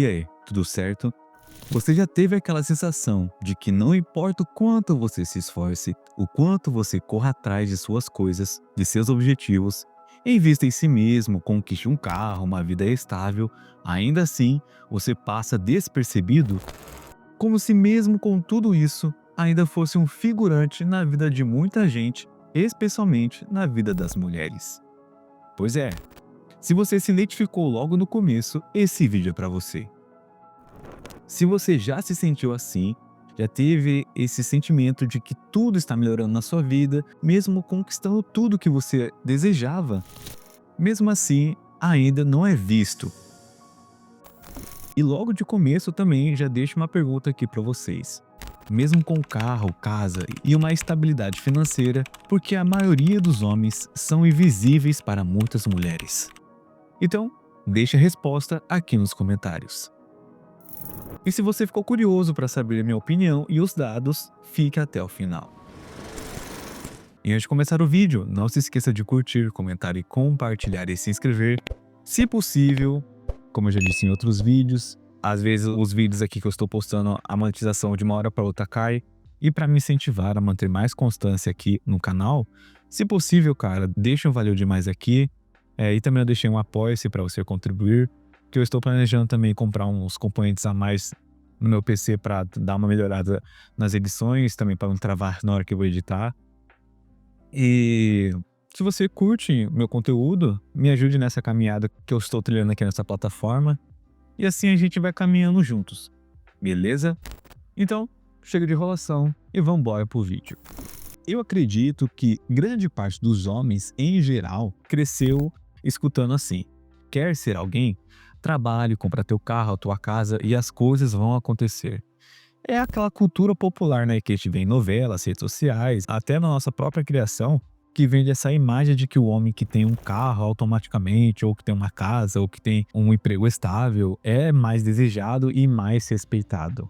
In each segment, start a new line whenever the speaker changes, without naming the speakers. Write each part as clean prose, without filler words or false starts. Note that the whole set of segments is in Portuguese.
E aí, tudo certo? Você já teve aquela sensação de que não importa o quanto você se esforce, o quanto você corra atrás de suas coisas, de seus objetivos, invista em si mesmo, conquiste um carro, uma vida estável, ainda assim você passa despercebido, como se mesmo com tudo isso ainda fosse um figurante na vida de muita gente, especialmente na vida das mulheres. Pois é, se você se identificou logo no começo, esse vídeo é para você. Se você já se sentiu assim, já teve esse sentimento de que tudo está melhorando na sua vida, mesmo conquistando tudo que você desejava, mesmo assim, ainda não é visto. E logo de começo também já deixo uma pergunta aqui para vocês. Mesmo com carro, casa e uma estabilidade financeira, por que a maioria dos homens são invisíveis para muitas mulheres? Então, deixe a resposta aqui nos comentários. E se você ficou curioso para saber a minha opinião e os dados, fique até o final. E antes de começar o vídeo, não se esqueça de curtir, comentar e compartilhar e se inscrever. Se possível, como eu já disse em outros vídeos, às vezes os vídeos aqui que eu estou postando, a monetização de uma hora para outra cai. E para me incentivar a manter mais constância aqui no canal, se possível, cara, deixa um valeu demais aqui. E também eu deixei um apoia-se para você contribuir, que eu estou planejando também comprar uns componentes a mais no meu PC para dar uma melhorada nas edições, também para não travar na hora que eu vou editar. E se você curte meu conteúdo, me ajude nessa caminhada que eu estou trilhando aqui nessa plataforma. E assim a gente vai caminhando juntos, beleza? Então, chega de enrolação e vamos embora pro vídeo. Eu acredito que grande parte dos homens, em geral, cresceu escutando assim: quer ser alguém? Trabalhe, compra teu carro, a tua casa e as coisas vão acontecer. É aquela cultura popular, né, que a gente vê em novelas, redes sociais, até na nossa própria criação, que vende essa imagem de que o homem que tem um carro automaticamente, ou que tem uma casa, ou que tem um emprego estável, é mais desejado e mais respeitado.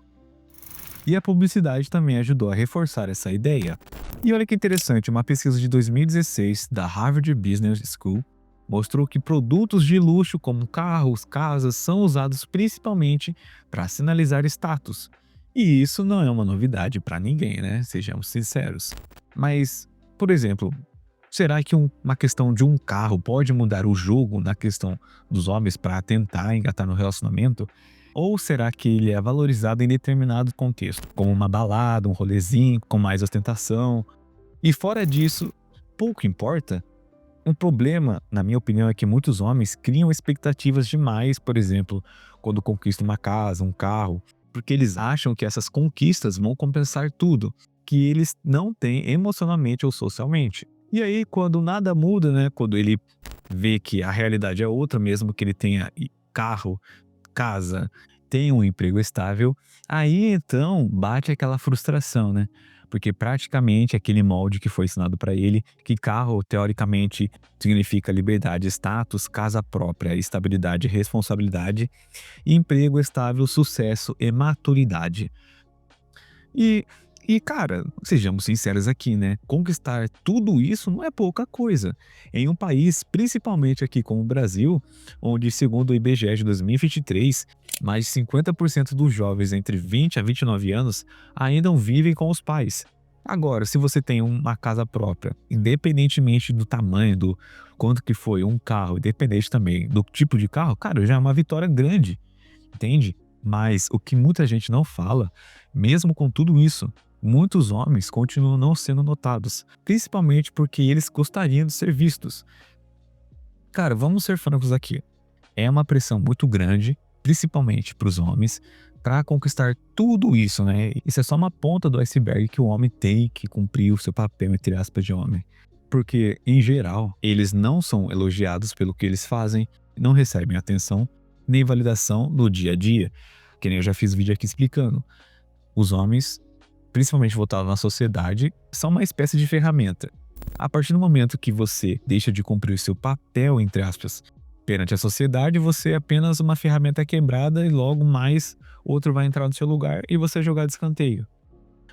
E a publicidade também ajudou a reforçar essa ideia. E olha que interessante, uma pesquisa de 2016 da Harvard Business School mostrou que produtos de luxo como carros, casas são usados principalmente para sinalizar status. E isso não é uma novidade para ninguém, né? Sejamos sinceros. Mas, por exemplo, será que uma questão de um carro pode mudar o jogo na questão dos homens para tentar engatar no relacionamento? Ou será que ele é valorizado em determinado contexto, como uma balada, um rolezinho com mais ostentação? E fora disso, pouco importa? Um problema, na minha opinião, é que muitos homens criam expectativas demais, por exemplo, quando conquistam uma casa, um carro, porque eles acham que essas conquistas vão compensar tudo que eles não têm emocionalmente ou socialmente. E aí, quando nada muda, né, quando ele vê que a realidade é outra, mesmo que ele tenha carro, casa, tenha um emprego estável, aí então bate aquela frustração, né? Porque praticamente aquele molde que foi ensinado para ele, que carro teoricamente significa liberdade, status, casa própria, estabilidade, responsabilidade, emprego estável, sucesso e maturidade. E, cara, sejamos sinceros aqui, né? Conquistar tudo isso não é pouca coisa. Em um país, principalmente aqui como o Brasil, onde, segundo o IBGE de 2023, mais de 50% dos jovens entre 20 a 29 anos ainda vivem com os pais. Agora, se você tem uma casa própria, independentemente do tamanho, do quanto que foi um carro, independente também do tipo de carro, cara, já é uma vitória grande, entende? Mas o que muita gente não fala, mesmo com tudo isso, muitos homens continuam não sendo notados, principalmente porque eles gostariam de ser vistos. Cara, vamos ser francos aqui. É uma pressão muito grande, principalmente para os homens, para conquistar tudo isso, né? Isso é só uma ponta do iceberg que o homem tem que cumprir o seu papel, entre aspas, de homem. Porque, em geral, eles não são elogiados pelo que eles fazem, não recebem atenção nem validação no dia a dia. Que nem eu já fiz vídeo aqui explicando. Os homens, principalmente voltados na sociedade, são uma espécie de ferramenta. A partir do momento que você deixa de cumprir o seu papel, entre aspas, perante a sociedade, você é apenas uma ferramenta quebrada e logo mais outro vai entrar no seu lugar e você é jogado de escanteio.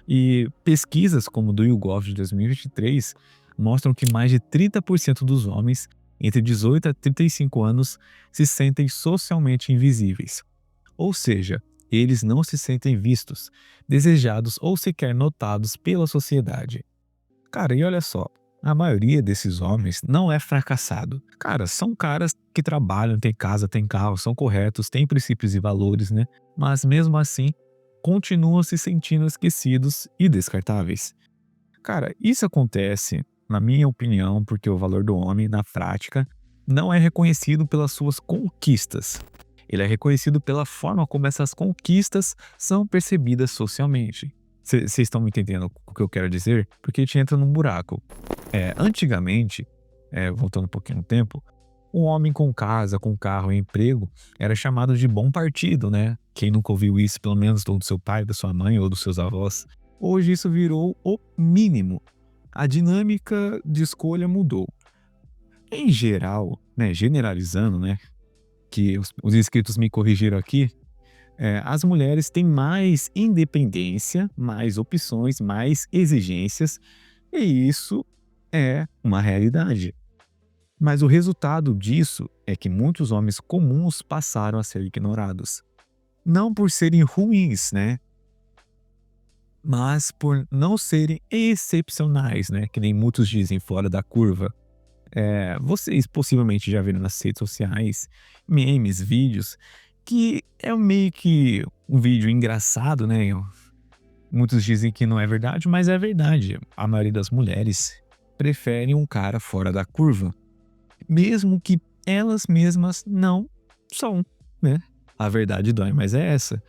E pesquisas como do YouGov de 2023 mostram que mais de 30% dos homens entre 18 a 35 anos se sentem socialmente invisíveis. Ou seja, eles não se sentem vistos, desejados ou sequer notados pela sociedade. Cara, e olha só, a maioria desses homens não é fracassado. Cara, são caras que trabalham, têm casa, têm carro, são corretos, têm princípios e valores, né? Mas mesmo assim, continuam se sentindo esquecidos e descartáveis. Cara, isso acontece, na minha opinião, porque o valor do homem, na prática, não é reconhecido pelas suas conquistas. Ele é reconhecido pela forma como essas conquistas são percebidas socialmente. Vocês estão me entendendo o que eu quero dizer? Porque a gente entra num buraco. Antigamente, voltando um pouquinho no tempo, um homem com casa, com carro e emprego era chamado de bom partido, né? Quem nunca ouviu isso, pelo menos do seu pai, da sua mãe ou dos seus avós. Hoje isso virou o mínimo. A dinâmica de escolha mudou. Em geral, né, generalizando, né, que os inscritos me corrigiram aqui, as mulheres têm mais independência, mais opções, mais exigências, e isso é uma realidade. Mas o resultado disso é que muitos homens comuns passaram a ser ignorados. Não por serem ruins, né? Mas por não serem excepcionais, né? Que nem muitos dizem, fora da curva. Vocês possivelmente já viram nas redes sociais memes, vídeos, que é meio que um vídeo engraçado, né? Muitos dizem que não é verdade, mas é verdade. A maioria das mulheres prefere um cara fora da curva, mesmo que elas mesmas não são, né? A verdade dói, mas é essa.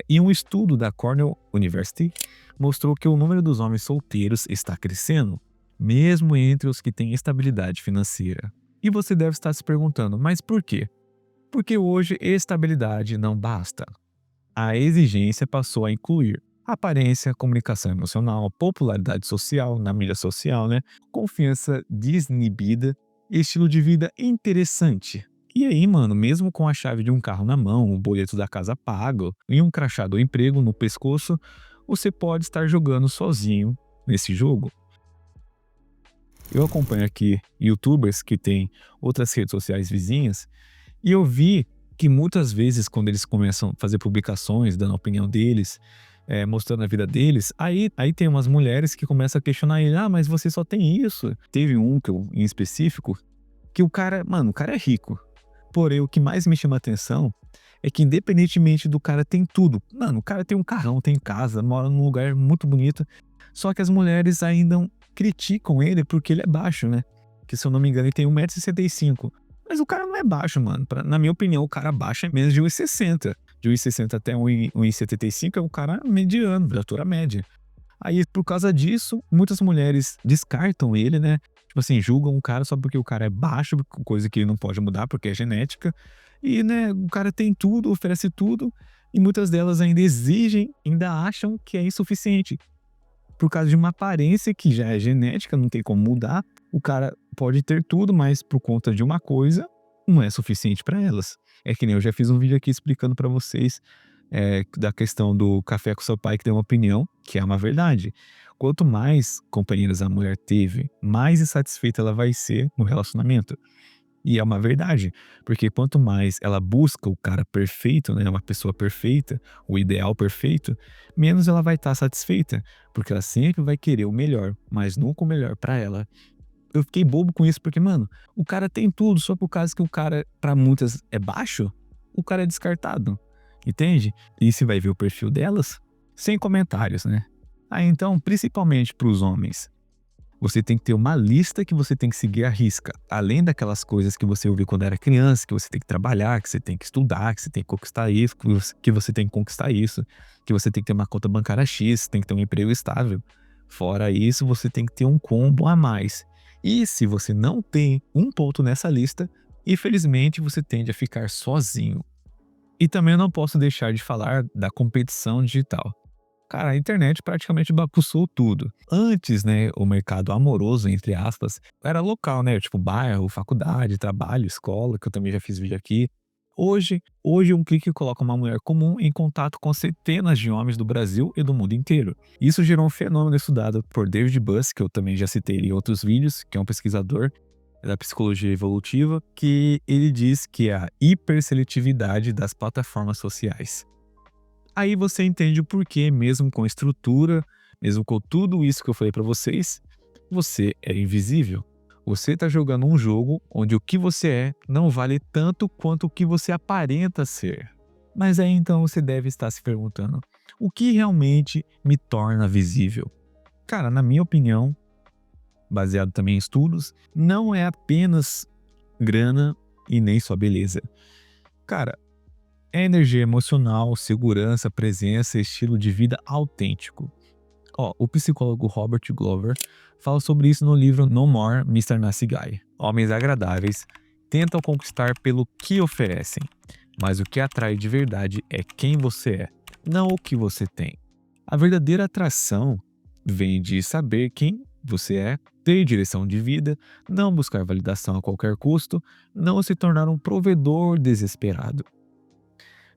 E um estudo da Cornell University mostrou que o número dos homens solteiros está crescendo, mesmo entre os que têm estabilidade financeira. E você deve estar se perguntando, mas por quê? Porque hoje estabilidade não basta. A exigência passou a incluir aparência, comunicação emocional, popularidade social na mídia social, né? Confiança desnibida e estilo de vida interessante. E aí, mano, mesmo com a chave de um carro na mão, o boleto da casa pago e um crachá do emprego no pescoço, você pode estar jogando sozinho nesse jogo. Eu acompanho aqui YouTubers que têm outras redes sociais vizinhas e eu vi que muitas vezes quando eles começam a fazer publicações, dando a opinião deles, mostrando a vida deles, aí tem umas mulheres que começam a questionar ele, mas você só tem isso. Teve um em específico, que o cara, mano, o cara é rico. Porém, o que mais me chama a atenção é que independentemente do cara tem tudo. Mano, o cara tem um carrão, tem casa, mora num lugar muito bonito. Só que as mulheres ainda criticam ele porque ele é baixo, né? Que se eu não me engano ele tem 1,65 m. Mas o cara não é baixo, mano. Na minha opinião, o cara baixo é menos de 1,60 m. De 1,60 m até 1,75 m é um cara mediano, de altura média. Aí, por causa disso, muitas mulheres descartam ele, né? Tipo assim, julgam o cara só porque o cara é baixo, coisa que ele não pode mudar porque é genética. E, né, o cara tem tudo, oferece tudo, e muitas delas ainda exigem, ainda acham que é insuficiente. Por causa de uma aparência que já é genética, não tem como mudar. O cara pode ter tudo, mas por conta de uma coisa, não é suficiente para elas. É que nem eu já fiz um vídeo aqui explicando para vocês da questão do café com seu pai que deu uma opinião, que é uma verdade. Quanto mais companheiras a mulher teve, mais insatisfeita ela vai ser no relacionamento. E é uma verdade, porque quanto mais ela busca o cara perfeito, né, uma pessoa perfeita, o ideal perfeito, menos ela vai estar satisfeita, porque ela sempre vai querer o melhor, mas nunca o melhor pra ela. Eu fiquei bobo com isso, porque, mano, o cara tem tudo, só por causa que o cara, pra muitas, é baixo, o cara é descartado, entende? E você vai ver o perfil delas, sem comentários, né? Então, principalmente pros homens, você tem que ter uma lista que você tem que seguir à risca. Além daquelas coisas que você ouviu quando era criança, que você tem que trabalhar, que você tem que estudar, que você tem que conquistar isso, que você tem que conquistar isso, que você tem que ter uma conta bancária X, tem que ter um emprego estável. Fora isso, você tem que ter um combo a mais. E se você não tem um ponto nessa lista, infelizmente você tende a ficar sozinho. E também eu não posso deixar de falar da competição digital. Cara, a internet praticamente bagunçou tudo. Antes, né, o mercado amoroso, entre aspas, era local, né? Tipo bairro, faculdade, trabalho, escola, que eu também já fiz vídeo aqui. Hoje um clique coloca uma mulher comum em contato com centenas de homens do Brasil e do mundo inteiro. Isso gerou um fenômeno estudado por David Buss, que eu também já citei em outros vídeos, que é um pesquisador da psicologia evolutiva, que ele diz que é a hiperseletividade das plataformas sociais. Aí você entende o porquê, mesmo com estrutura, mesmo com tudo isso que eu falei para vocês, você é invisível. Você está jogando um jogo onde o que você é não vale tanto quanto o que você aparenta ser. Mas aí então você deve estar se perguntando, o que realmente me torna visível? Cara, na minha opinião, baseado também em estudos, não é apenas grana e nem só beleza. Cara, é energia emocional, segurança, presença, estilo de vida autêntico. Ó, o psicólogo Robert Glover fala sobre isso no livro No More, Mr. Nice Guy. Homens agradáveis tentam conquistar pelo que oferecem, mas o que atrai de verdade é quem você é, não o que você tem. A verdadeira atração vem de saber quem você é, ter direção de vida, não buscar validação a qualquer custo, não se tornar um provedor desesperado.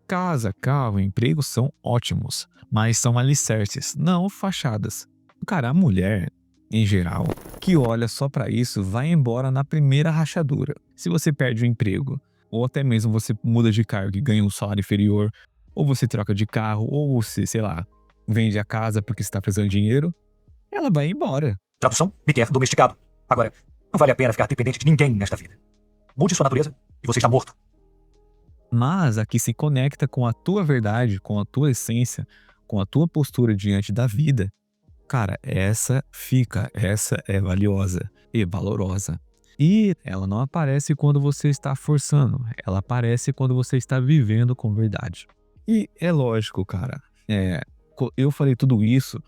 Casa, carro, emprego são ótimos, mas são alicerces, não fachadas. Cara, a mulher, em geral, que olha só pra isso vai embora na primeira rachadura. Se você perde o emprego, ou até mesmo você muda de cargo e ganha um salário inferior, ou você troca de carro, ou você, sei lá, vende a casa porque está precisando de dinheiro, ela vai embora.
Tradução: me quer domesticado. Agora, não vale a pena ficar dependente de ninguém nesta vida. Mude sua natureza e você está morto.
Mas a que se conecta com a tua verdade, com a tua essência, com a tua postura diante da vida, cara, essa é valiosa e valorosa. E ela não aparece quando você está forçando, ela aparece quando você está vivendo com verdade. E é lógico, cara, eu falei tudo isso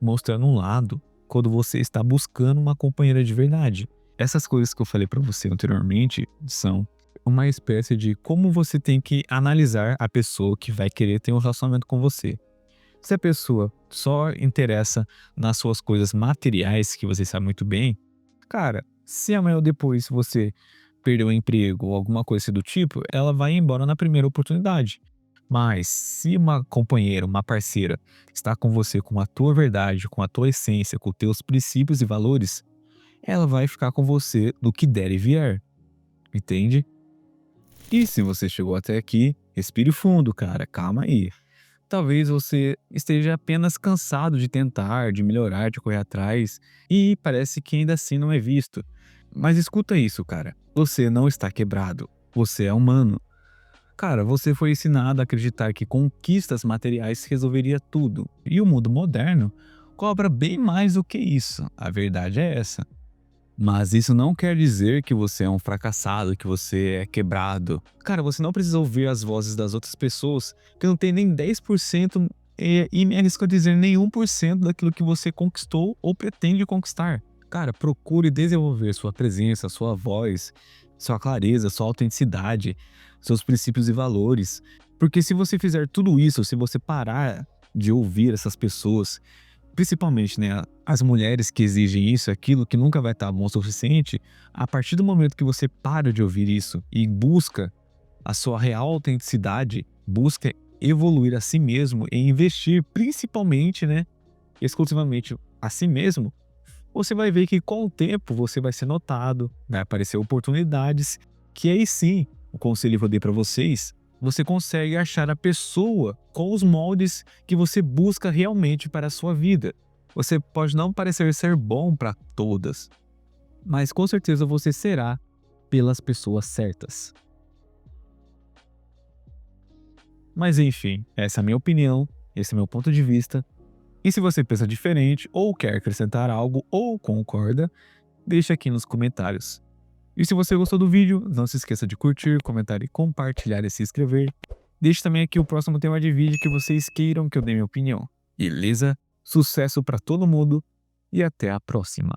mostrando um lado quando você está buscando uma companheira de verdade. Essas coisas que eu falei pra você anteriormente são uma espécie de como você tem que analisar a pessoa que vai querer ter um relacionamento com você. Se a pessoa só interessa nas suas coisas materiais, que você sabe muito bem, cara, se amanhã ou depois você perder o emprego ou alguma coisa assim do tipo, ela vai embora na primeira oportunidade. Mas se uma companheira, uma parceira, está com você com a tua verdade, com a tua essência, com os teus princípios e valores, ela vai ficar com você do que der e vier. Entende? E se você chegou até aqui, respire fundo, cara, calma aí. Talvez você esteja apenas cansado de tentar, de melhorar, de correr atrás, e parece que ainda assim não é visto. Mas escuta isso, cara. Você não está quebrado. Você é humano. Cara, você foi ensinado a acreditar que conquistas materiais resolveria tudo. E o mundo moderno cobra bem mais do que isso. A verdade é essa. Mas isso não quer dizer que você é um fracassado, que você é quebrado. Cara, você não precisa ouvir as vozes das outras pessoas que não tem nem 10% e me arrisco a dizer nenhum por cento daquilo que você conquistou ou pretende conquistar. Cara, procure desenvolver sua presença, sua voz, sua clareza, sua autenticidade, seus princípios e valores. Porque se você fizer tudo isso, se você parar de ouvir essas pessoas, principalmente, né, as mulheres que exigem isso, aquilo que nunca vai estar bom o suficiente, a partir do momento que você para de ouvir isso e busca a sua real autenticidade, busca evoluir a si mesmo e investir principalmente, né, exclusivamente a si mesmo, você vai ver que com o tempo você vai ser notado, vai aparecer oportunidades que aí sim, o conselho que eu dei para vocês, você consegue achar a pessoa com os moldes que você busca realmente para a sua vida. Você pode não parecer ser bom para todas, mas com certeza você será pelas pessoas certas. Mas enfim, essa é a minha opinião, esse é o meu ponto de vista. E se você pensa diferente, ou quer acrescentar algo, ou concorda, deixa aqui nos comentários. E se você gostou do vídeo, não se esqueça de curtir, comentar e compartilhar e se inscrever. Deixe também aqui o próximo tema de vídeo que vocês queiram que eu dê minha opinião. Beleza? Sucesso para todo mundo e até a próxima.